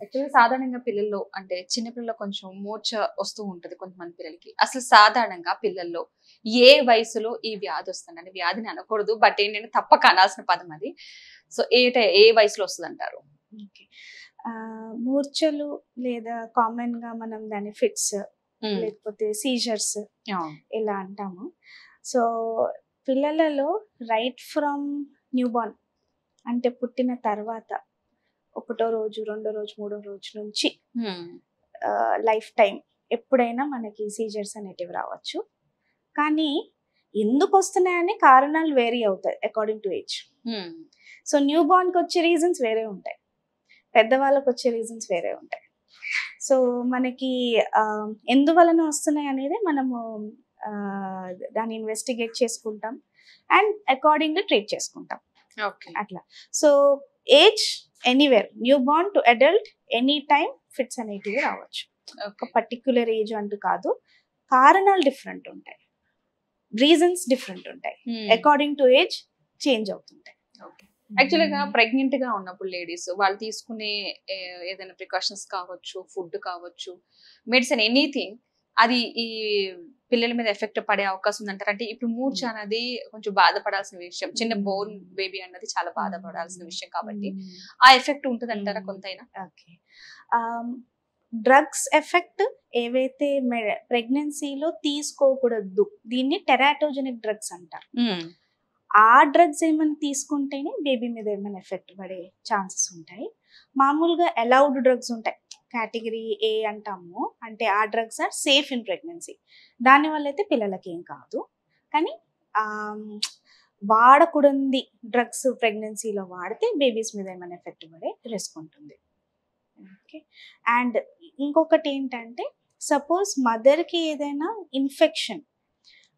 యాక్చువల్‌గా సాధారణంగా పిల్లల్లో అంటే చిన్న పిల్లల్లో కొంచెం మూర్ఛ వస్తూ ఉంటది కొంతమంది పిల్లలకి. అసలు సాధారణంగా పిల్లల్లో ఏ వయసులో ఈ వ్యాధి వస్తుంది? అంటే వ్యాధిని అనకూడదు. బట్ ఏంటంటే తప్పక అనాల్సిన పదం అది. సో ఏ వయసులో వస్తదంటారు? ఓకే. మూర్ఛలు లేదా కామన్‌గా మనం దాన్ని ఫిట్స్ హ్మ్. లేకపోతే సీజర్స్ అవును. ఇలా అంటాము. సో, పిల్లలలో రైట్ ఫ్రమ్ న్యూబార్న్ అంటే పుట్టిన తర్వాత ఒకటో రోజు, రెండో రోజు, మూడో రోజు నుంచి హ్మ్. లైఫ్ టైమ్ ఎప్పుడైనా మనకి సీజర్స్ అనేటివి రావచ్చు. కానీ ఎందుకొస్తున్నాయని కారణాలు వేరీ అవుతాయి అకార్డింగ్ టు ఏజ్. హ్మ్. సో, న్యూబార్న్‌కొచ్చే రీజన్స్ వేరే ఉంటాయి. పెద్దవాళ్ళకొచ్చే రీజన్స్ వేరే ఉంటాయి. సో, మనకి ఎందువలన వస్తున్నాయనేది మనము దాన్ని ఇన్వెస్టిగేట్ చేసుకుంటాం. అండ్ అకార్డింగ్‌గా ట్రీట్ చేసుకుంటాం. ఓకే. అట్లా. So, age anywhere newborn to adult any time fits అనేటివి రావచ్చు. ఒక ఓకే. పర్టిక్యులర్ ఏజ్ అంటూ కాదు. కారణాలు డిఫరెంట్ ఉంటాయి. రీజన్స్ డిఫరెంట్ ఉంటాయి. హ్మ్. అకార్డింగ్ టు ఏజ్ చేంజ్ అవుతుంటాయి. ఓకే. యాక్చువల్‌గా ప్రెగ్నెంట్‌గా ఉన్నప్పుడు లేడీస్ వాళ్ళు తీసుకునే ఏదైనా ప్రికాషన్స్ కావచ్చు, ఫుడ్ కావచ్చు, మెడిసిన్ ఎనీథింగ్ అది ఈ పిల్లల మీద ఎఫెక్ట్ పడే అవకాశం ఉందంటారా? అంటే ఇప్పుడు మూర్ఛ అనేది కొంచెం బాధపడాల్సిన విషయం. చిన్న బోర్న్ బేబీ అన్నది చాలా బాధపడాల్సిన విషయం కాబట్టి ఆ ఎఫెక్ట్ ఉంటదంటారా కొంతైనా? ఓకే. డ్రగ్స్ ఎఫెక్ట్ ఏవైతే ప్రెగ్నెన్సీలో తీసుకోకూడదు దీన్ని టెరాటోజెనిక్ డ్రగ్స్ అంటారు. హ్మ్. ఆ డ్రగ్స్ ఏమైనా తీసుకుంటేనే బేబీ మీద ఏమైనా ఎఫెక్ట్ పడే ఛాన్సెస్ ఉంటాయి. మామూలుగా అలౌడ్ డ్రగ్స్ ఉంటాయి. కేటగిరీ ఏ అంటాము. అంటే ఆ drugs are safe in pregnancy. దానివల్ల అయితే పిల్లలకి ఏం కాదు. కానీ ఆహ్, వాడకూడనిది డ్రగ్స్ ప్రెగ్నెన్సీలో వాడితే బేబీస్ మీద ఏమైనా ఎఫెక్ట్ పడే రిస్క్ ఉంటుంది. ఓకే. అండ్ ఇంకొకటి ఏంటంటే సపోజ్ మదర్‌కి ఏదైనా ఇన్ఫెక్షన్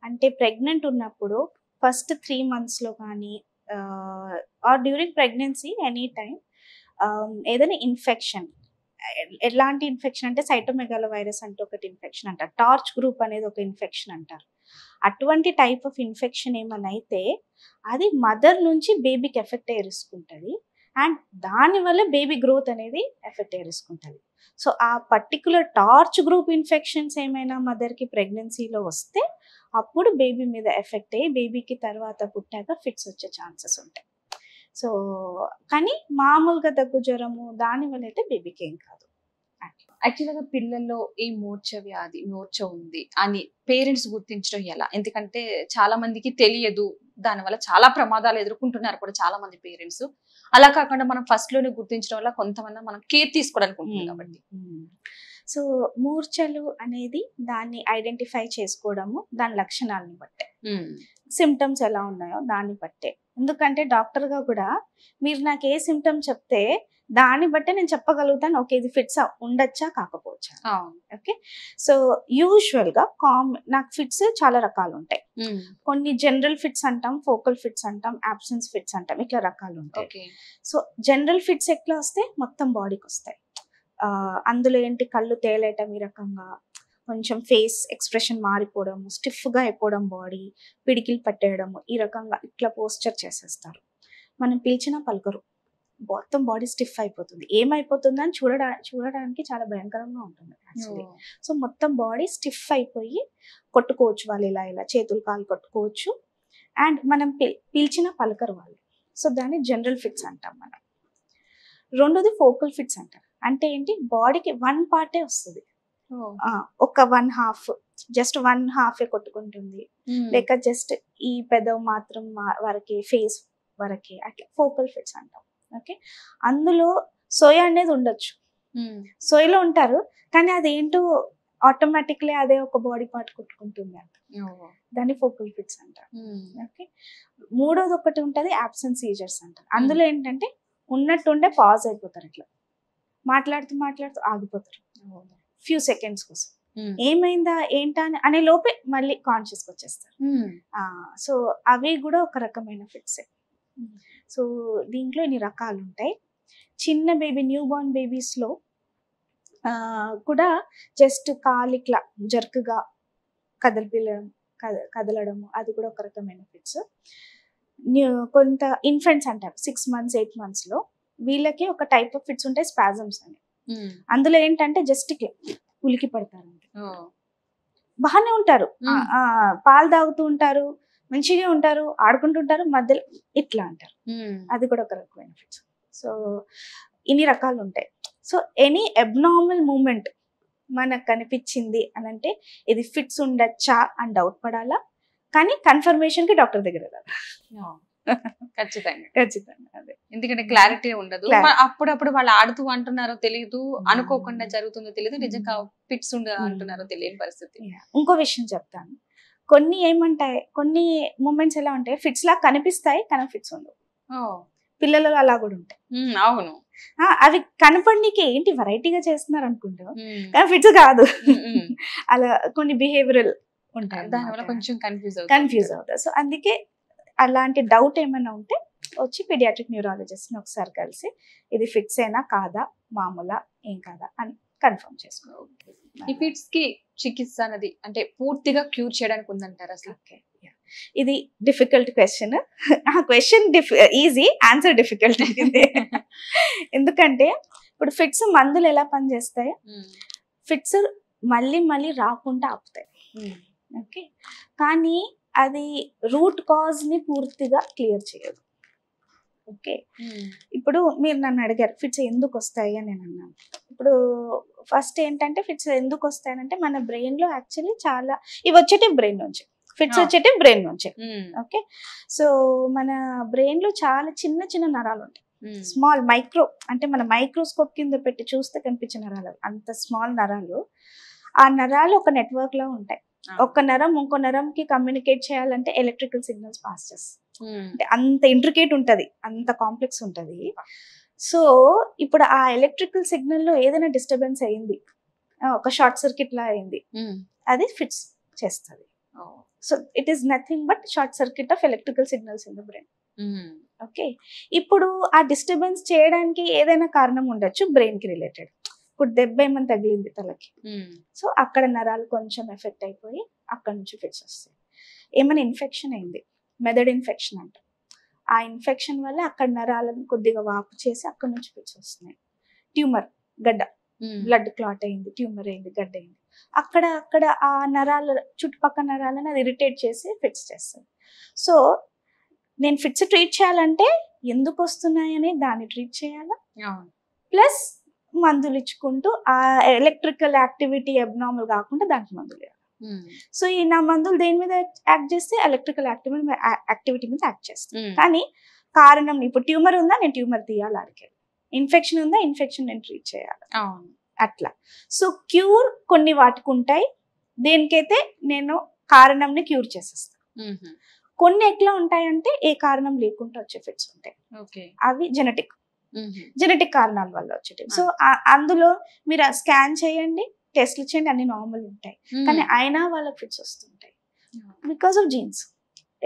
అంటే ప్రెగ్నెంట్ ఉన్నప్పుడు ఫస్ట్ 3 మంత్స్‌లో కానీ are during pregnancy any time ఏదైనా ఇన్ఫెక్షన్ ఎలాంటి ఇన్ఫెక్షన్ అంటే సైటోమెగాలో వైరస్ అంటే ఒకటి ఇన్ఫెక్షన్ అంటారు. టార్చ్ గ్రూప్ అనేది ఒక ఇన్ఫెక్షన్ అంటారు. అటువంటి టైప్ ఆఫ్ ఇన్ఫెక్షన్ ఏమైనా అయితే అది మదర్ నుంచి బేబీకి ఎఫెక్ట్ అయ్యే రిస్క్ ఉంటది. అండ్ దానివల్ల బేబీ గ్రోత్ అనేది ఎఫెక్ట్ అయ్యే రిస్క్ ఉంటది. సో, ఆ పర్టిక్యులర్ టార్చ్ గ్రూప్ ఇన్ఫెక్షన్స్ ఏమైనా మదర్‌కి ప్రెగ్నెన్సీలో వస్తే అప్పుడు బేబీ మీద ఎఫెక్ట్ అయ్యి బేబీకి తర్వాత పుట్టాక ఫిట్స్ వచ్చే ఛాన్సెస్ ఉంటాయి. సో, కానీ మామూలుగా దగ్గు, జ్వరము దానివల్ల అయితే బేబీకి ఏం కాదు. యాక్చువల్‌గా పిల్లల్లో ఈ మూర్ఛ ఉంది అని పేరెంట్స్ గుర్తించడం ఎలా? ఎందుకంటే చాలా మందికి తెలియదు. దానివల్ల చాలా ప్రమాదాలు ఎదుర్కొంటున్నారు కూడా చాలా మంది పేరెంట్స్. అలా కాకుండా మనం ఫస్ట్‌లోనే గుర్తించడం వల్ల కొంతమంది మనం కేర్ తీసుకోవడానికి ఉంటుంది కాబట్టి. సో, మూర్ఛలు అనేది దాన్ని ఐడెంటిఫై చేసుకోవడము దాని లక్షణాలను బట్టే. హ్మ్. సిమ్టమ్స్ ఎలా ఉన్నాయో దాన్ని బట్టే. ఎందుకంటే డాక్టర్‌గా కూడా మీరు నాకు ఏ సిమ్టమ్ చెప్తే దాన్ని బట్టే నేను చెప్పగలుగుతాను. ఓకే. ఇది ఫిట్స్ ఉండొచ్చా? కాకపోవచ్చా? అవును. ఓకే. సో, యూజువల్‌గా నాకు ఫిట్స్ చాలా రకాలుంటాయి. హ్మ్. కొన్ని జనరల్ ఫిట్స్ అంటాం, ఫోకల్ ఫిట్స్ అంటాం, అబ్సెన్స్ ఫిట్స్ అంటాం. ఇట్లా రకాలుంటాయి. ఓకే. సో, జనరల్ ఫిట్స్ ఎట్లా వస్తాయి? మొత్తం బాడీకొస్తాయి. అందులో ఏంటి కళ్ళు తేలేయటం ఈ రకంగా, కొంచెం ఫేస్ ఎక్స్‌ప్రెషన్ మారిపోవడము, స్టిఫ్‌గా అయిపోవడం బాడీ, పిడికిలు పట్టేయడము, ఈ రకంగా ఇట్లా పోస్చర్ చేసేస్తారు. మనం పిలిచినా పలకరు. మొత్తం బాడీ స్టిఫ్ అయిపోతుంది. ఏమైపోతుందని చూడడానికి చాలా భయంకరంగా ఉంటుంది యాక్చువల్లీ. ఓహ్! సో, మొత్తం బాడీ స్టిఫ్ అయిపోయి కొట్టుకోవచ్చు వాళ్ళు ఇలా ఇలా చేతులు, కాళ్ళు కొట్టుకోవచ్చు. అండ్ మనం పిలిచినా పలకరు వాళ్ళు. సో, దాన్ని జనరల్ ఫిట్స్ అంటాం మనం. రెండోది ఫోకల్ ఫిట్స్ అంటారు. అంటే ఏంటి బాడీకి వన్ పార్టే వస్తది. ఓహ్! ఒక వన్ హాఫ్ జస్ట్ వన్ హాఫే కొట్టుకుంటుంది. హ్మ్. లేక జస్ట్ ఈ పెదవు మాత్రం వరకే, ఫేస్ వరకే అట్లా ఫోకల్ ఫిట్స్ అంటాం. ఓకే. అందులో సోయ అనేది ఉండొచ్చు. హ్మ్. సోయలో ఉంటారు. కానీ అదేంటో ఆటోమేటిక్‌లీ అదే ఒక బాడీ పార్ట్ కొట్టుకుంటుంది అంట. ఓహ్! దాన్ని ఫోకల్ ఫిట్స్ అంటారు. హ్మ్. ఓకే. మూడోది ఒకటి ఉంటది అబ్సెన్స్ సీజర్స్ అంటారు. అందులో ఏంటంటే ఉన్నట్టుండే పాజ్ అయిపోతారు ఇట్లా. మాట్లాడుతూ ఆగిపోతారు. ఓహ్! ఫ్యూ సెకండ్స్ కోసం. హ్మ్. ఏమైందా? ఏంటా? అనే లోపే మళ్ళీ కాన్షియస్‌కొచ్చేస్తారు. హ్మ్. సో, అవి గూడా ఒక రకమైన ఫిట్సే. హ్మ్. సో, దీంట్లో ఇన్ని రకాలుంటాయి. చిన్న బేబీ న్యూబార్న్ బేబీస్‌లో కూడా జస్ట్ కాలిట్లా జర్క్‌గా కదిలిపియడం కదలడము అది కూడా ఒక రకమైన ఫిట్స్. కొంత ఇన్ఫెంట్స్ అంటారు 6 మంత్స్, 8 మంత్స్‌లో వీళ్ళకి ఒక టైప్ ఆఫ్ ఫిట్స్ ఉంటాయి స్పాజమ్స్ అని. అందులో ఏంటంటే జస్ట్ ఉలికి పడతారు, బాగానే ఉంటారు, పాలు తాగుతూ ఉంటారు, మంచిగా ఉంటారు, ఆడుకుంటుంటారు, మధ్యలో ఇట్లా అంటారు. అది కూడా ఒక రకమైన ఫిట్స్. సో ఇన్ని రకాలు ఉంటాయి. సో ఎనీ అబ్నార్మల్ మూమెంట్ మనకు కనిపించింది అని అంటే ఇది ఫిట్స్ ఉండొచ్చా అని డౌట్ పడాలా, కానీ కన్ఫర్మేషన్ కి డాక్టర్ దగ్గర వెళ్ళాలి. ఖచ్చితంగా ఖచ్చితంగా అదే, ఎందుకంటే క్లారిటీ ఉండదు. అప్పుడప్పుడు వాళ్ళు ఆడుతూ అంటున్నారో తెలియదు, అనుకోకుండా జరుగుతుందో తెలియదు, నిజంగా ఫిట్స్ అంటున్నారో తెలియని పరిస్థితి. ఇంకో విషయం చెప్తాను, కొన్ని ఏమంటాయి, కొన్ని మూమెంట్స్ ఎలా ఉంటాయి ఫిట్స్ లా కనిపిస్తాయి కానీ ఫిట్స్ ఉండవు. పిల్లలలో అలా కూడా ఉంటాయి. అవును, అవి కనపడనీకి ఏంటి వెరైటీగా చేస్తున్నారు అనుకుంటాం, కానీ ఫిట్స్ కాదు. అలా కొన్ని బిహేవియరల్ ఉంటాయి, దానివల్ల కొంచెం కన్ఫ్యూజ్ అవుతారు. సో అందుకే అలాంటి డౌట్ ఏమైనా ఉంటే వచ్చి పీడియాట్రిక్ న్యూరాలజిస్ట్ ని ఒకసారి కలిసి ఇది ఫిట్స్ అయినా కాదా, మామూలా ఏం కాదా అని కన్ఫర్మ్ చేసుకో. ఈ ఫిట్స్ కి చికిత్స అనేది అంటే పూర్తిగా క్యూర్ చేయడానికి ఉందంటారు అసలు? ఇది డిఫికల్ట్ క్వశ్చన్. ఆ క్వశ్చన్ ఈజీ, ఆన్సర్ డిఫికల్ట్. ఎందుకంటే ఇప్పుడు ఫిట్స్ మందులు ఎలా పనిచేస్తాయి, ఫిట్స్ మళ్ళీ మళ్ళీ రాకుండా ఆపుతాయి. ఓకే, కానీ అది రూట్ కాజ్ ని పూర్తిగా క్లియర్ చేయదు. ఓకే, ఇప్పుడు మీరు నన్ను అడిగారు ఫిట్స్ ఎందుకు వస్తాయి అని నేను అన్నాను. ఇప్పుడు ఫస్ట్ ఏంటంటే ఫిట్స్ ఎందుకు వస్తాయనంటే మన బ్రెయిన్ లో యాక్చువల్లీ చాలా ఇవి వచ్చేటి బ్రెయిన్ నుంచి, ఫిట్స్ వచ్చేటి బ్రెయిన్ నుంచి. ఓకే, సో మన బ్రెయిన్ లో చాలా చిన్న చిన్న నరాలు ఉంటాయి, స్మాల్ మైక్రో, అంటే మన మైక్రోస్కోప్ కింద పెట్టి చూస్తే కనిపించే నరాలు, అంత స్మాల్ నరాలు. ఆ నరాలు ఒక నెట్వర్క్ లో ఉంటాయి. ఒక నరం ఇంకో నరంకి కమ్యూనికేట్ చేయాలంటే ఎలక్ట్రికల్ సిగ్నల్స్ పాస్ చేస్తాయి. అంటే అంత ఇంట్రికేట్ ఉంటది, అంత కాంప్లెక్స్ ఉంటది. సో ఇప్పుడు ఆ ఎలక్ట్రికల్ సిగ్నల్ లో ఏదైనా డిస్టర్బెన్స్ అయింది, ఒక షార్ట్ సర్క్యూట్ లా అయింది, అది ఫిట్స్ చేస్తుంది. So it is nothing but short circuit off electrical signals in the brain. Okay, ఇప్పుడు ఆ డిస్టర్బెన్స్ చేయడానికి ఏదైనా కారణం ఉండొచ్చు బ్రెయిన్ కి రిలేటెడ్. ఇప్పుడు దెబ్బ ఏమైనా తగిలింది తలకి, సో అక్కడ నరాలు కొంచెం ఎఫెక్ట్ అయిపోయి అక్కడ నుంచి ఫిట్స్ వస్తాయి. ఏమైనా ఇన్ఫెక్షన్ అయింది, మెదడు ఇన్ఫెక్షన్ అంట, ఆ ఇన్ఫెక్షన్ వల్ల అక్కడ నరాలను కొద్దిగా వాపు చేసి అక్కడ నుంచి ఫిట్స్ వస్తున్నాయి. ట్యూమర్, గడ్డ, బ్లడ్ క్లాట్ అయింది, ట్యూమర్ అయింది, గడ్డ అయింది, అక్కడ ఆ నరాల చుట్టుపక్కల నరాలను అది ఇరిటేట్ చేసి ఫిట్స్ చేస్తుంది. సో నేను ఫిట్స్ ట్రీట్ చేయాలంటే ఎందుకు వస్తున్నాయని దాన్ని ట్రీట్ చేయాలా, ప్లస్ మందులు ఇచ్చుకుంటూ ఆ ఎలక్ట్రికల్ యాక్టివిటీ అబ్నార్మల్ కాకుండా దానికి మందులు వేయాలి. సో ఈ నా మందులు దేని మీద యాక్ట్ చేస్తే ఎలక్ట్రికల్ యాక్టివిటీ మీద యాక్ట్ చేస్తాయి. కానీ కారణం ఇప్పుడు ట్యూమర్ ఉందా, నేను ట్యూమర్ తీయాలి, అడిగాను. ఇన్ఫెక్షన్ ఉందా, ఇన్ఫెక్షన్ నేను ట్రీట్ చేయాలి, అట్లా. సో క్యూర్ కొన్ని వాటికి ఉంటాయి, దేనికైతే నేను కారణంని క్యూర్ చేసేస్తాను. కొన్ని ఎట్లా ఉంటాయంటే ఏ కారణం లేకుండా వచ్చే ఫిట్స్ ఉంటాయి, అవి జెనెటిక్ కారణాల వల్ల వచ్చేవి. సో అందులో మీరు స్కాన్ చేయండి, టెస్ట్లు చేయండి, అన్ని నార్మల్ ఉంటాయి, కానీ అయినా వాళ్ళకి ఫిట్స్ వస్తుంటాయి బికాస్ ఆఫ్ జీన్స్,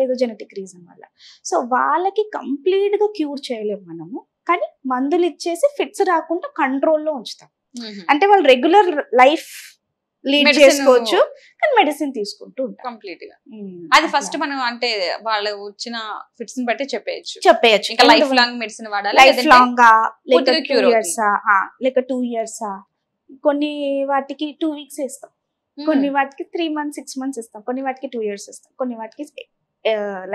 ఏదో జెనెటిక్ రీజన్ వల్ల. సో వాళ్ళకి కంప్లీట్ గా క్యూర్ చేయలేము మనము, కానీ మందులు ఇచ్చేసి ఫిట్స్ రాకుండా కంట్రోల్లో ఉంచుతాం. అంటే వాళ్ళు రెగ్యులర్ లైఫ్ లీడ్ చేసుకోవచ్చు, కానీ మెడిసిన్ తీసుకుంటూ ఉంటాం కంప్లీట్ గా. అది ఫస్ట్ మనం అంటే వాళ్ళు వచ్చిన ఫిట్స్ ని బట్టి చెప్పేయచ్చు. ఇంకా లైఫ్ లాంగ్ మెడిసిన్ వాడాలి, లైఫ్ లాంగ్ లేక 2 years లేక 2 years, కొన్ని వాటికి 2 weeks ఇస్తాం, కొన్ని వాటికి 3 months 6 months ఇస్తాం, కొన్ని వాటికి 2 years ఇస్తాం, కొన్ని వాటికి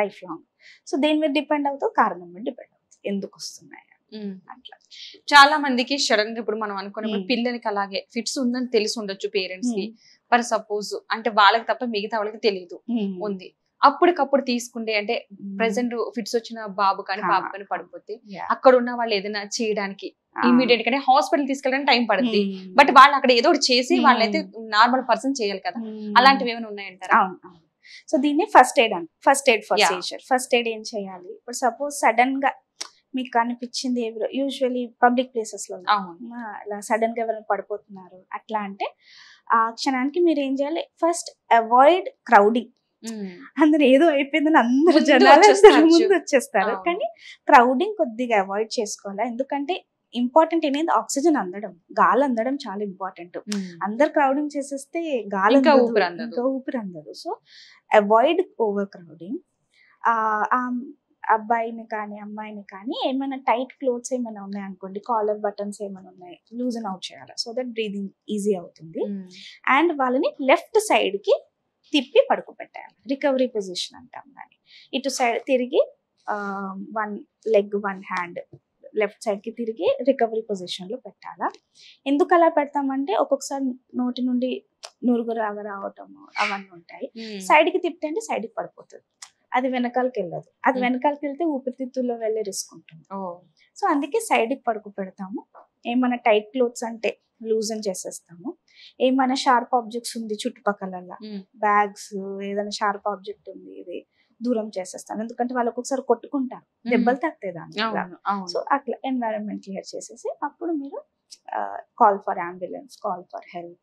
లైఫ్ లాంగ్. సో దేని మీద డిపెండ్ అవుతావు, కారణం మీద డిపెండ్ అవుతుంది ఎందుకు వస్తున్నాయి అట్లా. చాలా మందికి సడన్ గా ఇప్పుడు మనం అనుకున్నప్పుడు పిల్లలకి అలాగే ఫిట్స్ ఉందని తెలిసి ఉండొచ్చు పేరెంట్స్ కి, ఫర్ సపోజ్ అంటే వాళ్ళకి తప్ప మిగతా వాళ్ళకి తెలియదు ఉంది, అప్పటికప్పుడు తీసుకుంటే అంటే ప్రెసెంట్ ఫిట్స్ వచ్చిన బాబు కానీ పాప కానీ పడిపోతే అక్కడ ఉన్న వాళ్ళు ఏదైనా చేయడానికి ఇమీడియట్ గానే హాస్పిటల్ తీసుకెళ్ళడానికి టైం పడుతుంది, బట్ వాళ్ళు అక్కడ ఏదో ఒకటి చేసి వాళ్ళైతే నార్మల్ పర్సన్ చేయాలి కదా, అలాంటివి ఏమైనా ఉన్నాయంటారా? సో దీన్ని first aid for seizure. First aid ఏం చేయాలి, ఇప్పుడు సపోజ్ సడన్ గా మీకు అనిపించింది, యూజువల్లీ పబ్లిక్ ప్లేసెస్ లో ఇలా సడన్ గా ఎవరైనా పడిపోతున్నారు అట్లా అంటే ఆ క్షణానికి మీరు ఏం చేయాలి, ఫస్ట్ అవాయిడ్ క్రౌడింగ్. అందరు ఏదో అయిపోయిందని అందరు జనాలు ముందు వచ్చేస్తారు, కానీ క్రౌడింగ్ కొద్దిగా అవాయిడ్ చేసుకోవాలి. ఎందుకంటే ఇంపార్టెంట్ అనేది ఆక్సిజన్ అందడం, గాలి అందడం చాలా ఇంపార్టెంట్. అందరు క్రౌడింగ్ చేసేస్తే గాలి ఇంకా ఊపిరి అందదు. So avoid over crowding. అబ్బాయిని కానీ అమ్మాయిని కానీ ఏమైనా టైట్ క్లోత్స్ ఏమైనా ఉన్నాయి అనుకోండి, కాలర్ బటన్స్ ఏమైనా ఉన్నాయి, లూజన్ అవుట్ చేయాలి, సో దట్ బ్రీదింగ్ ఈజీ అవుతుంది. అండ్ వాళ్ళని లెఫ్ట్ సైడ్ కి తిప్పి పడుకోబెట్టాలి, రికవరీ పొజిషన్ అంటాం దాన్ని. ఇటు సైడ్ తిరిగి one leg one hand left side కి తిరిగి రికవరీ పొజిషన్ లో పెట్టాలా. ఎందుకు అలా పెడతామంటే ఒక్కొక్కసారి నోటి నుండి నురుగు రావటము అవన్నీ ఉంటాయి. సైడ్ కి తిప్పితే అంటే సైడ్ కి పడిపోతుంది, అది వెనకాలకి వెళ్ళదు. అది వెనకాలకి వెళ్తే ఊపిరితిత్తుల్లో వెళ్ళే రిస్క్ ఉంటుంది. సో అందుకే సైడ్ కి పడుకో పెడతాము. ఏమైనా టైట్ క్లోత్స్ అంటే లూజన్ చేసేస్తాము. ఏమైనా షార్ప్ ఆబ్జెక్ట్స్ ఉంది చుట్టుపక్కల, బ్యాగ్స్ ఏదైనా షార్ప్ ఆబ్జెక్ట్ ఉంది, ఇది దూరం చేసేస్తాను. ఎందుకంటే వాళ్ళు ఒక్కొక్కసారి కొట్టుకుంటారు, దెబ్బలు తాకుతాయి దాని. సో అట్లా ఎన్వైరన్మెంట్ క్లియర్ చేసేసి అప్పుడు మీరు call for ambulance, call for help.